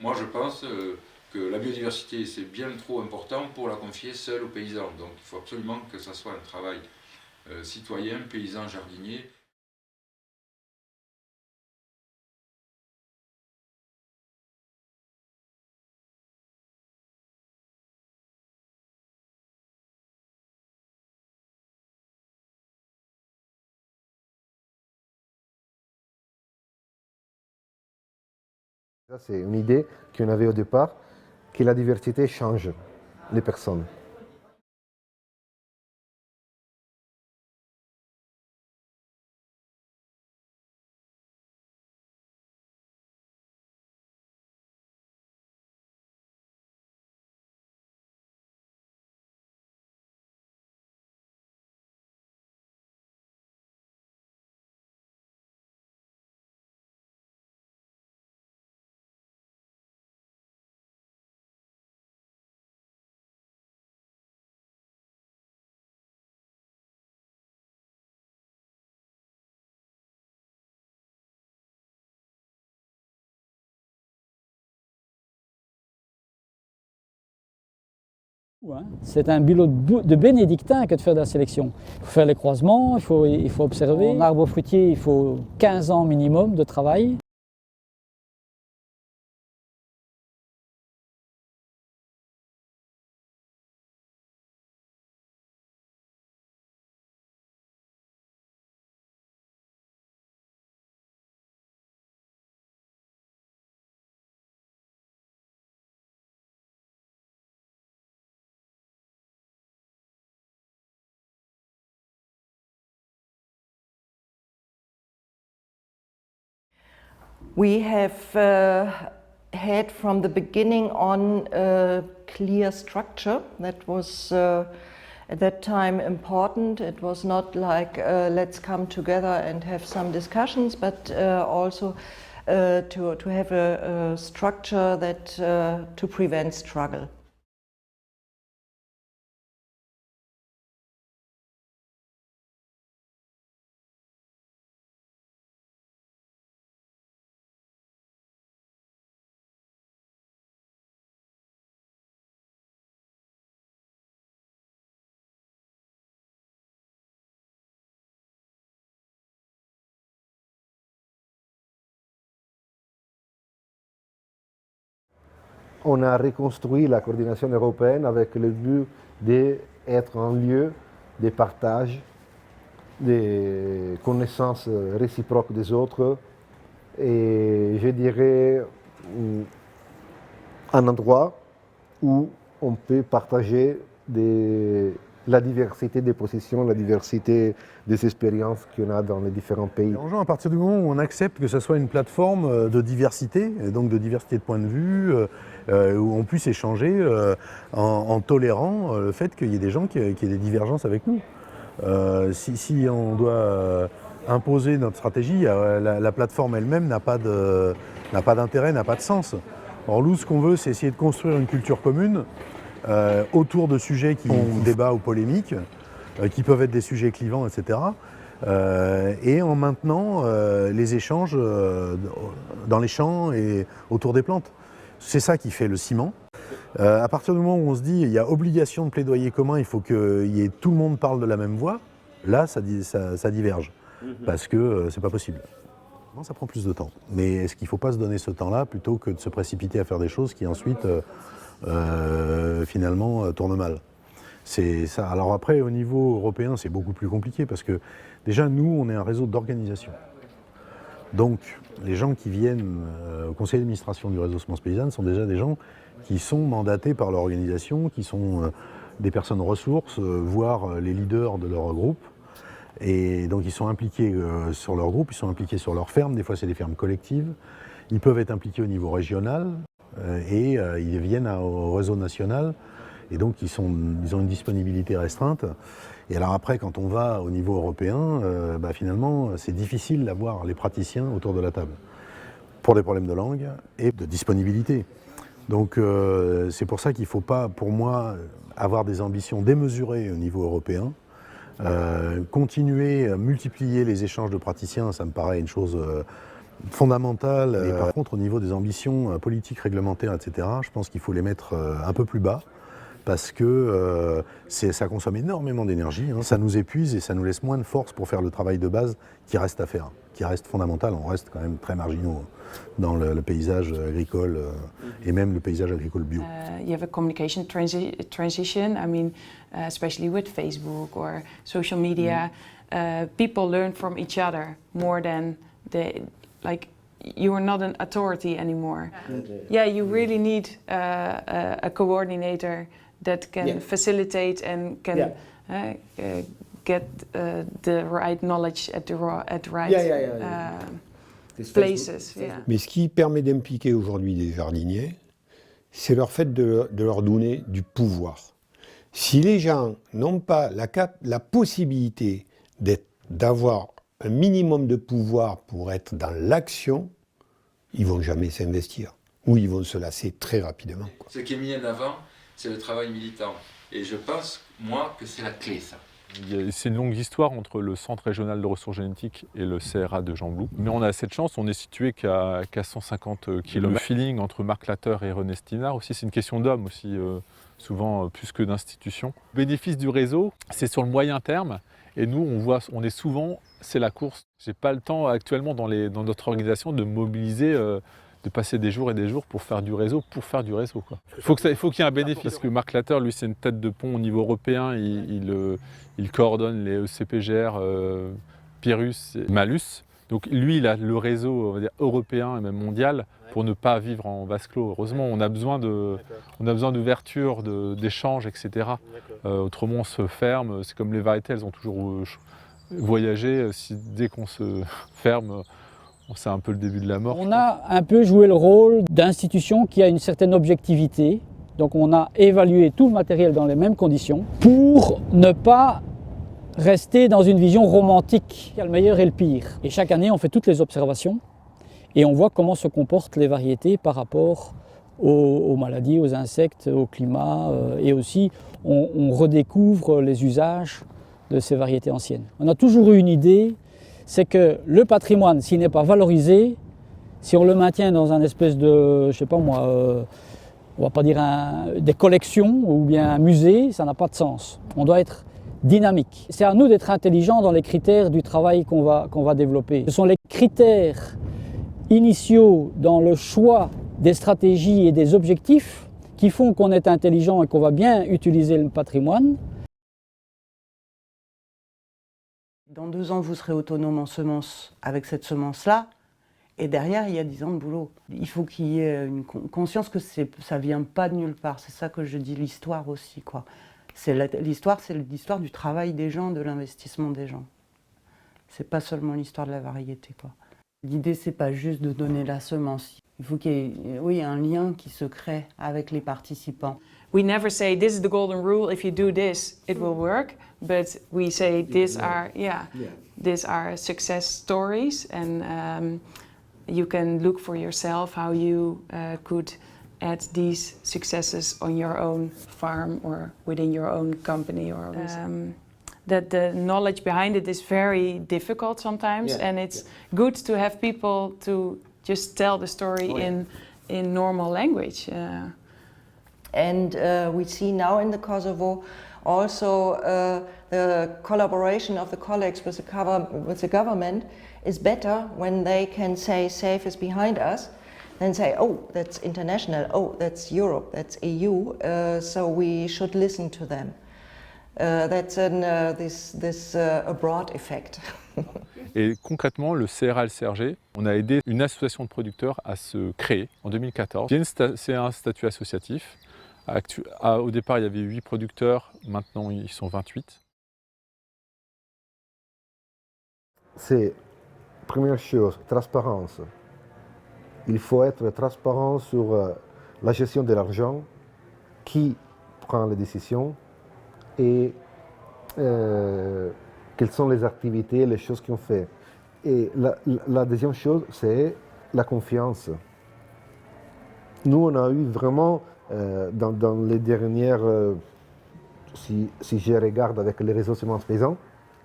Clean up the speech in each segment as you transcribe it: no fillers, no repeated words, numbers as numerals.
Moi, je pense que la biodiversité, c'est bien trop important pour la confier seule aux paysans. Donc, il faut absolument que ça soit un travail citoyen, paysan, jardinier. C'est une idée qu'on avait au départ, que la diversité change les personnes. C'est un boulot de bénédictin que de faire de la sélection. Il faut faire les croisements, il faut observer. En arbre fruitier, il faut 15 ans minimum de travail. We have had from the beginning on a clear structure that was at that time important. It was not like let's come together and have some discussions, but also to have a structure that to prevent struggle. On a reconstruit la coordination européenne avec le but d'être un lieu de partage, des connaissances réciproques des autres et je dirais un endroit où on peut partager la diversité des positions, la diversité des expériences qu'on a dans les différents pays. À partir du moment où on accepte que ce soit une plateforme de diversité, et donc de diversité de points de vue, où on puisse échanger en tolérant le fait qu'il y ait des gens qui aient des divergences avec nous. Si on doit imposer notre stratégie, la plateforme elle-même n'a pas d'intérêt, n'a pas de sens. Or, nous, ce qu'on veut, c'est essayer de construire une culture commune autour de sujets qui font débat ou polémique, qui peuvent être des sujets clivants, etc. Et en maintenant les échanges dans les champs et autour des plantes. C'est ça qui fait le ciment. À partir du moment où on se dit il y a obligation de plaidoyer commun, il faut que tout le monde parle de la même voix, là ça diverge, parce que c'est pas possible. Ça prend plus de temps. Mais est-ce qu'il ne faut pas se donner ce temps-là plutôt que de se précipiter à faire des choses qui ensuite finalement tournent mal? C'est ça. Alors après, au niveau européen, c'est beaucoup plus compliqué parce que déjà, nous, on est un réseau d'organisation. Donc, les gens qui viennent au conseil d'administration du réseau Semences Paysannes sont déjà des gens qui sont mandatés par l'organisation, qui sont des personnes ressources, voire les leaders de leur groupe. Et donc, ils sont impliqués sur leur groupe, ils sont impliqués sur leur ferme. Des fois, c'est des fermes collectives. Ils peuvent être impliqués au niveau régional et ils viennent au réseau national. Et donc, ils ont une disponibilité restreinte. Et alors après, quand on va au niveau européen, finalement, c'est difficile d'avoir les praticiens autour de la table, pour des problèmes de langue et de disponibilité. Donc, c'est pour ça qu'il ne faut pas, pour moi, avoir des ambitions démesurées au niveau européen. Continuer à multiplier les échanges de praticiens, ça me paraît une chose fondamentales. Par contre, au niveau des ambitions politiques, réglementaires, etc., je pense qu'il faut les mettre un peu plus bas parce que ça consomme énormément d'énergie, hein. Ça nous épuise et ça nous laisse moins de force pour faire le travail de base qui reste à faire, qui reste fondamental. On reste quand même très marginaux dans le paysage agricole et même le paysage agricole bio. You have a communication transition, I mean, especially with Facebook or social media, people learn from each other more than you are not an authority anymore. Yeah, you really need a coordinator that can facilitate and can get the right knowledge at the right places. Yeah. Mais ce qui permet d'impliquer aujourd'hui des jardiniers, c'est le fait de leur donner du pouvoir. Si les gens n'ont pas la possibilité d'avoir un minimum de pouvoir pour être dans l'action, ils ne vont jamais s'investir. Ou ils vont se lasser très rapidement, quoi. Ce qui est mis en avant, c'est le travail militant. Et je pense, moi, que c'est la clé, ça. C'est une longue histoire entre le Centre régional de ressources génétiques et le CRA de Gembloux. Mais on a cette chance, on est situé qu'à 150 km. Le feeling entre Marc Latteur et René Stinard aussi, c'est une question d'homme aussi, souvent plus que d'institution. Le bénéfice du réseau, c'est sur le moyen terme. Et nous, on est souvent, c'est la course. J'ai pas le temps actuellement dans notre organisation de mobiliser, de passer des jours et des jours pour faire du réseau, quoi. Il faut qu'il y ait un bénéfice. Parce que Marc Latteur, lui, c'est une tête de pont au niveau européen. Il coordonne les ECPGR, Pyrrhus et Malus. Donc lui, il a le réseau, on va dire, européen et même mondial pour ne pas vivre en vase clos. Heureusement, on a besoin d'ouverture, d'échanges, etc. Autrement, on se ferme. C'est comme les variétés, elles ont toujours voyagé. Dès qu'on se ferme, c'est un peu le début de la mort. On a un peu joué le rôle d'institution qui a une certaine objectivité. Donc on a évalué tout le matériel dans les mêmes conditions pour ne pas rester dans une vision romantique. Il y a le meilleur et le pire. Et chaque année, on fait toutes les observations et on voit comment se comportent les variétés par rapport aux maladies, aux insectes, au climat. Et aussi, on redécouvre les usages de ces variétés anciennes. On a toujours eu une idée, c'est que le patrimoine, s'il n'est pas valorisé, si on le maintient dans un espèce de, je sais pas moi, on va pas dire des collections ou bien un musée, ça n'a pas de sens. On doit être dynamique. C'est à nous d'être intelligents dans les critères du travail qu'on va développer. Ce sont les critères initiaux dans le choix des stratégies et des objectifs qui font qu'on est intelligent et qu'on va bien utiliser le patrimoine. Dans 2 ans, vous serez autonome en semences avec cette semence-là. Et derrière, il y a 10 ans de boulot. Il faut qu'il y ait une conscience que ça ne vient pas de nulle part. C'est ça que je dis, l'histoire aussi, quoi. L'histoire, c'est l'histoire du travail des gens, de l'investissement des gens. C'est pas seulement l'histoire de la variété, quoi. L'idée, c'est pas juste de donner la semence. Il faut qu'il y ait un lien qui se crée avec les participants. We never say this is the golden rule. If you do this, it will work. But we say these are success stories, and you can look for yourself how you could add these successes on your own farm or within your own company. Or that the knowledge behind it is very difficult sometimes, and it's good to have people to just tell the story in normal language. And we see now in the Kosovo also the collaboration of the colleagues with the government is better when they can say SAFE is behind us, then say, oh, that's international, oh, that's Europe, that's EU, so we should listen to them. That's this abroad effect. Et concrètement, le CRA et le CRG, on a aidé une association de producteurs à se créer en 2014. C'est un statut associatif. Au départ, il y avait 8 producteurs, maintenant ils sont 28. C'est, première chose, transparence. Il faut être transparent sur la gestion de l'argent, qui prend les décisions et quelles sont les activités, les choses qu'on fait. Et la deuxième chose, c'est la confiance. Nous, on a eu vraiment, dans les dernières, si je regarde avec les réseaux semences paysans,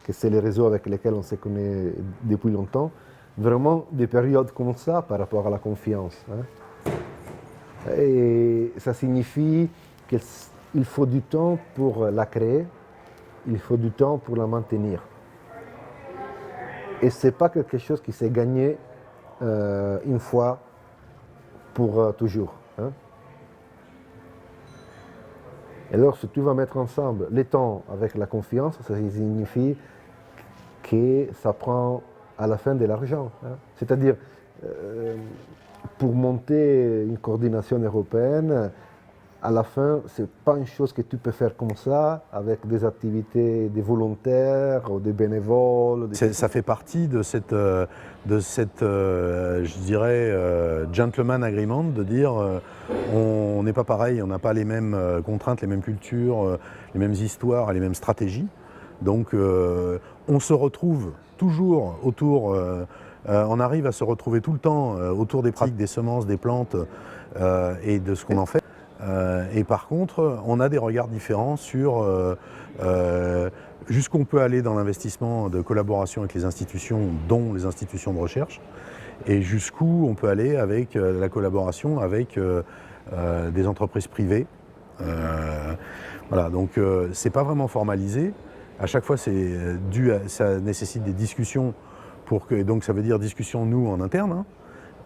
que c'est les réseaux avec lesquels on se connaît depuis longtemps, vraiment des périodes comme ça par rapport à la confiance. Hein. Et ça signifie qu'il faut du temps pour la créer, il faut du temps pour la maintenir. Et ce n'est pas quelque chose qui s'est gagné une fois pour toujours. Hein. Et alors, si tu vas mettre ensemble le temps avec la confiance, ça signifie que ça prend à la fin de l'argent. Hein. C'est-à-dire, pour monter une coordination européenne, à la fin, ce n'est pas une chose que tu peux faire comme ça, avec des activités des volontaires ou des bénévoles. Ça fait partie de cette je dirais, gentleman agreement, de dire on n'est pas pareil, on n'a pas les mêmes contraintes, les mêmes cultures, les mêmes histoires et les mêmes stratégies. Donc on se retrouve toujours autour, on arrive à se retrouver tout le temps autour des pratiques, des semences, des plantes et de ce qu'on en fait. Et par contre, on a des regards différents sur jusqu'où on peut aller dans l'investissement de collaboration avec les institutions, dont les institutions de recherche, et jusqu'où on peut aller avec la collaboration avec des entreprises privées. Voilà, donc c'est pas vraiment formalisé. À chaque fois, ça nécessite des discussions donc ça veut dire discussions nous en interne. Hein.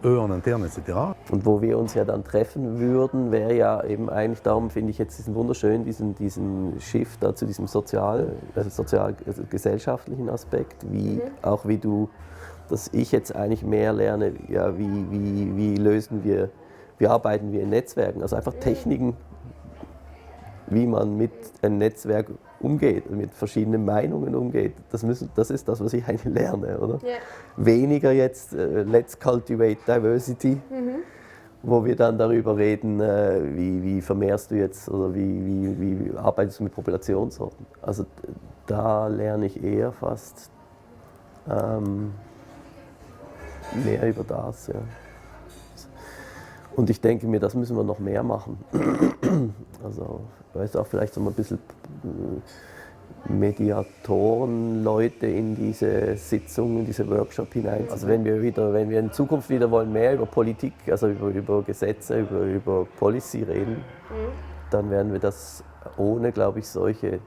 Eux en interne, etc. Und wo wir uns ja dann treffen würden, wäre ja eben eigentlich, darum finde ich jetzt diesen wunderschön, diesen Shift da zu diesem sozial-gesellschaftlichen Aspekt, auch wie dass ich jetzt eigentlich mehr lerne, ja, wie arbeiten wir in Netzwerken, also einfach Techniken, wie man mit einem Netzwerk umgeht, mit verschiedenen Meinungen umgeht. Das ist das, was ich eigentlich lerne, oder? Yeah. Weniger jetzt let's cultivate diversity, wo wir dann darüber reden, wie vermehrst du jetzt oder wie arbeitest du mit Populationssorten. Also da lerne ich eher fast mehr über das. Ja. Und ich denke mir, das müssen wir noch mehr machen. Also, weißt du, auch vielleicht so mal ein bisschen Mediatoren-Leute in diese Sitzungen, in diese Workshop hinein. Also wenn wir in Zukunft wieder wollen mehr über Politik, also über Gesetze, über Policy reden, dann werden wir das ohne, glaube ich, solche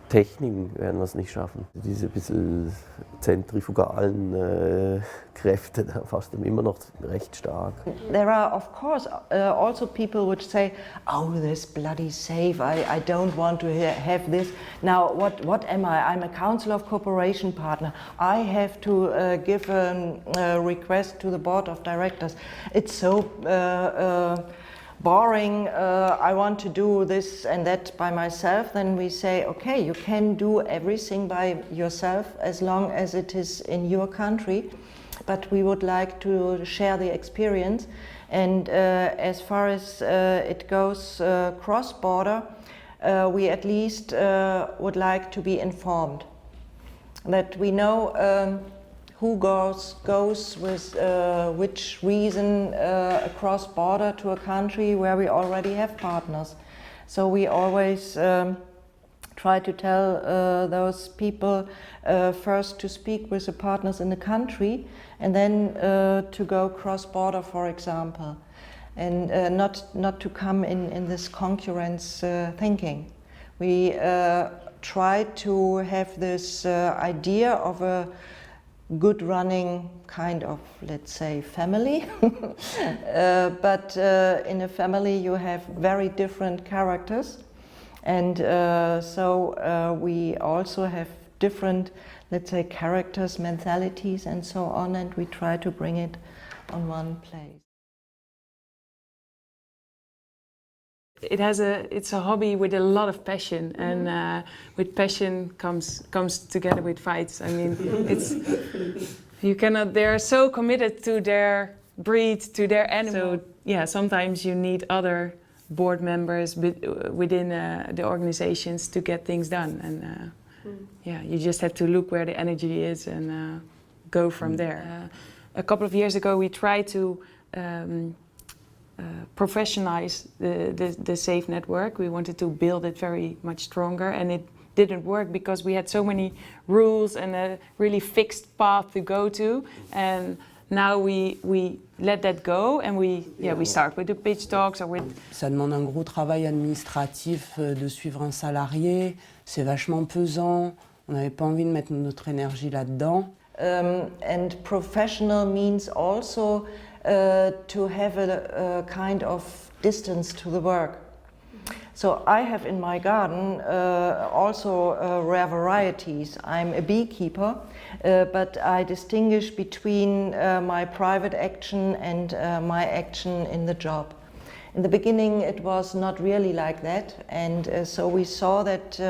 Techniken werden wir es nicht schaffen. Diese bisschen zentrifugalen Kräfte, da fast immer noch recht stark. There are of course also people which say, oh, this bloody safe, I don't want to have this. Now what am I? I'm a Council of Cooperation partner. I have to give a request to the board of directors. It's so boring, I want to do this and that by myself, then we say, okay, you can do everything by yourself as long as it is in your country, but we would like to share the experience. And as far as it goes cross-border, we at least would like to be informed, that we know who goes with which reason across border to a country where we already have partners. So we always try to tell those people first to speak with the partners in the country and then to go cross border, for example, and not to come in this concurrence thinking. We try to have this idea of a good running kind of, let's say, family. But in a family you have very different characters, and so we also have different, let's say, characters, mentalities and so on, and we try to bring it on one place. It's a hobby with a lot of passion, and with passion comes together with fights. I mean, they are so committed to their breed, to their animal. So yeah, sometimes you need other board members within the organizations to get things done, and yeah, you just have to look where the energy is and go from there. A couple of years ago, we tried to professionalize the SAFE network. We wanted to build it very much stronger, and it didn't work because we had so many rules and a really fixed path to go to. And now we let that go and we start with the pitch talks or with. Ça demande un gros travail administratif de suivre un salarié. C'est vachement pesant. On n'avait pas envie de mettre notre énergie là-dedans. And professional means also to have a kind of distance to the work. So I have in my garden also rare varieties. I'm a beekeeper, but I distinguish between my private action and my action in the job. In the beginning it was not really like that, and so we saw that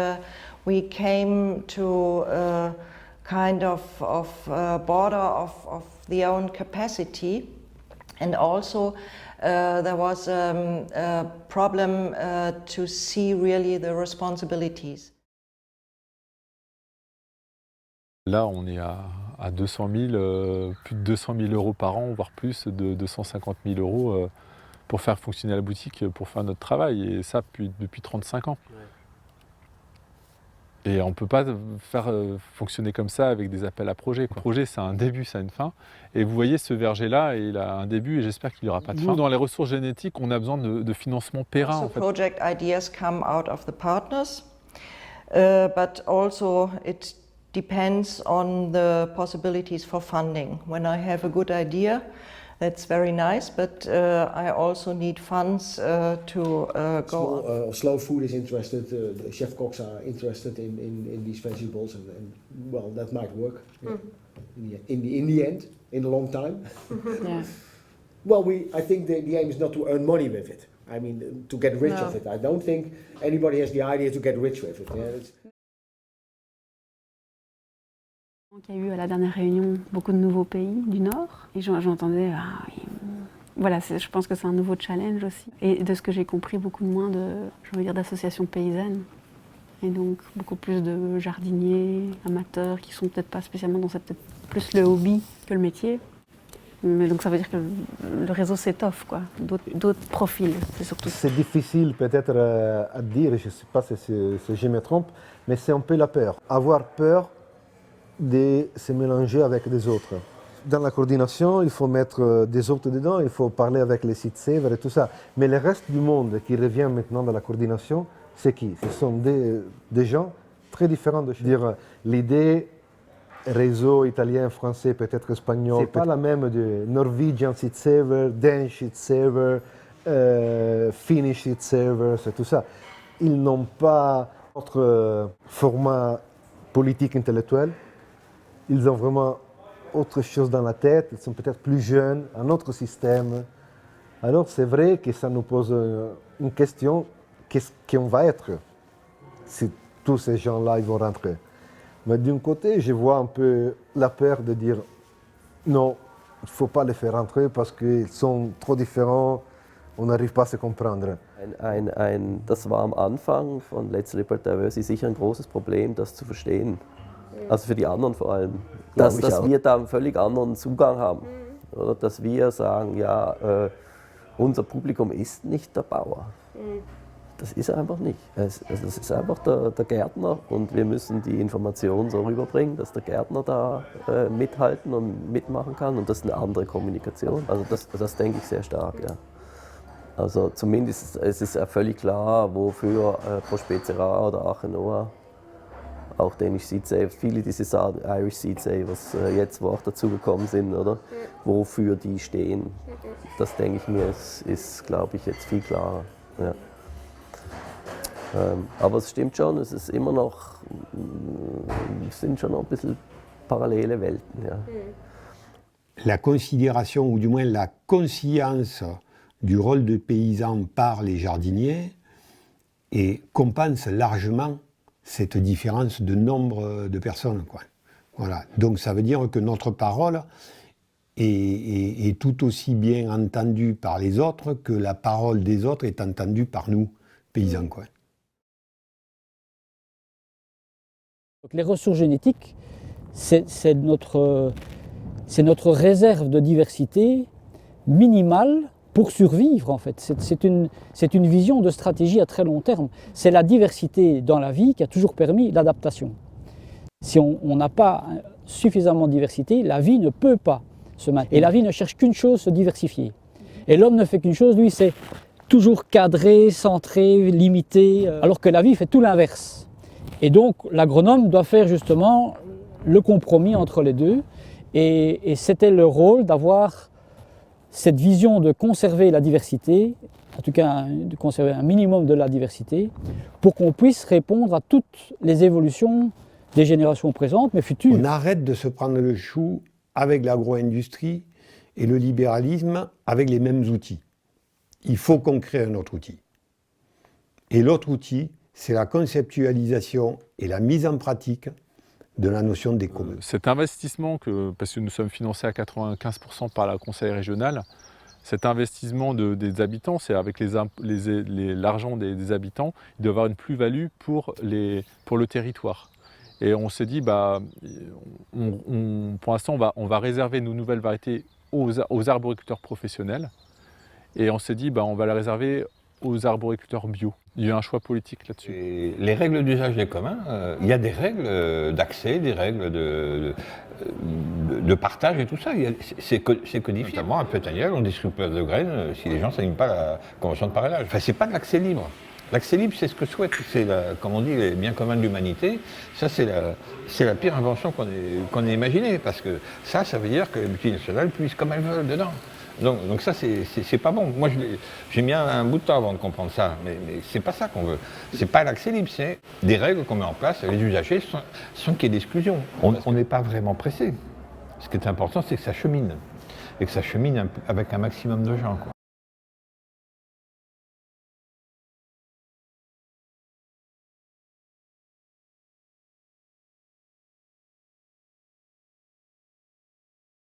we came to a kind of border of the own capacity, and also there was a problem to see really the responsibilities. Là, on est à 200 000, plus de 200 000 euros par an, voire plus de 250 000 euros pour faire fonctionner la boutique, pour faire notre travail, et ça depuis 35 ans. Et on ne peut pas faire fonctionner comme ça avec des appels à projets. Le projet, c'est un début, ça a une fin. Et vous voyez, ce verger-là, il a un début et j'espère qu'il n'y aura pas de fin. Dans les ressources génétiques, on a besoin de financement périn. En fait. Project ideas come out of the partners, but also it depends on the possibilities for funding. When I have a good idea, that's very nice, but I also need funds to go on. Slow Food is interested, the chef cooks are interested in these vegetables, and well, that might work in the end, in a long time. Yeah. Well, I think the aim is not to earn money with it. I mean, to get rich of it. I don't think anybody has the idea to get rich with it. Yeah, Il y a eu à la dernière réunion beaucoup de nouveaux pays du Nord et j'entendais, voilà, je pense que c'est un nouveau challenge aussi. Et de ce que j'ai compris, beaucoup moins d'associations paysannes et donc beaucoup plus de jardiniers, amateurs qui sont peut-être pas spécialement dans peut-être plus le hobby que le métier. Mais donc ça veut dire que le réseau s'étoffe, quoi, d'autres profils, c'est surtout. C'est difficile peut-être à dire, je ne sais pas si je me trompe, mais c'est un peu la peur. Avoir peur de se mélanger avec des autres. Dans la coordination, il faut mettre des autres dedans, il faut parler avec les sites serveurs et tout ça. Mais le reste du monde qui revient maintenant dans la coordination, c'est qui? Ce sont des gens très différents de dire l'idée réseau italien, français, peut-être espagnol, c'est pas la même de Norwegian site server, Danish site server, Finnish site server, c'est tout ça. Ils n'ont pas notre format politique intellectuel. Ils ont vraiment autre chose dans la tête, ils sont peut-être plus jeunes, un autre système. Alors c'est vrai que ça nous pose une question, qu'est-ce qu'on va être si tous ces gens-là ils vont rentrer. Mais d'un côté, je vois un peu la peur de dire non, il ne faut pas les faire rentrer parce qu'ils sont trop différents, on n'arrive pas à se comprendre. Das war am Anfang von Let's Liberate Diversity sicher ein großes Problem, das zu verstehen. Also für die anderen vor allem. Dass wir da einen völlig anderen Zugang haben. Oder dass wir sagen, ja, unser Publikum ist nicht der Bauer. Das ist er einfach nicht. Das ist einfach der Gärtner und wir müssen die Informationen so rüberbringen, dass der Gärtner da mithalten und mitmachen kann und das ist eine andere Kommunikation. Also das denke ich sehr stark, ja. Also zumindest es ist ja völlig klar, wofür Prospecera oder Arche Noah, auch Danish Seed Save, viele dieser Irish Seed Savers jetzt, wo auch dazugekommen sind, oder? Wofür die stehen. Das denke ich mir, ist glaube ich, jetzt viel klarer. Ja. Aber es stimmt schon, es ist immer noch, es sind schon noch ein bisschen parallele Welten. Ja. La considération, ou du moins la conscience du rôle de paysan par les jardiniers et compense largement cette différence de nombre de personnes, quoi. Voilà. Donc ça veut dire que notre parole est tout aussi bien entendue par les autres que la parole des autres est entendue par nous, paysans, quoi. Donc les ressources génétiques, c'est notre réserve de diversité minimale pour survivre en fait. C'est une vision de stratégie à très long terme. C'est la diversité dans la vie qui a toujours permis l'adaptation. Si on n'a pas suffisamment de diversité, la vie ne peut pas se maintenir. Et la vie ne cherche qu'une chose, se diversifier. Et l'homme ne fait qu'une chose, lui, c'est toujours cadré, centré, limité, alors que la vie fait tout l'inverse. Et donc l'agronome doit faire justement le compromis entre les deux. Et c'était le rôle d'avoir cette vision de conserver la diversité, en tout cas de conserver un minimum de la diversité, pour qu'on puisse répondre à toutes les évolutions des générations présentes, mais futures. On arrête de se prendre le chou avec l'agro-industrie et le libéralisme avec les mêmes outils. Il faut qu'on crée un autre outil. Et l'autre outil, c'est la conceptualisation et la mise en pratique de la notion d'économie. Cet investissement, parce que nous sommes financés à 95% par la conseil régional, cet investissement des habitants, c'est avec l'argent des habitants, il doit avoir une plus-value pour le territoire. Et on s'est dit, pour l'instant, on va réserver nos nouvelles variétés aux arboriculteurs professionnels. Et on s'est dit, on va la réserver aux arboriculteurs bio. Il y a eu un choix politique là-dessus. Les règles d'usage des communs, il y a des règles d'accès, des règles de partage et tout ça. C'est codifié. Notamment à Pleuthaniel, on ne distribue pas de graines si les gens ne signent pas la convention de parrainage. Enfin, c'est pas de l'accès libre. L'accès libre, c'est ce que souhaite, comme on dit, les biens communs de l'humanité. Ça, c'est la pire invention qu'on ait imaginée, parce que ça veut dire que les multinationales puissent comme elles veulent dedans. Donc ça, c'est pas bon. Moi, j'ai mis un bout de temps avant de comprendre ça, mais c'est pas ça qu'on veut. C'est pas l'accès libre, c'est des règles qu'on met en place, les usagers, sans qu'il y ait d'exclusion. On n'est pas vraiment pressé. Ce qui est important, c'est que ça chemine, et que ça chemine avec un maximum de gens, quoi.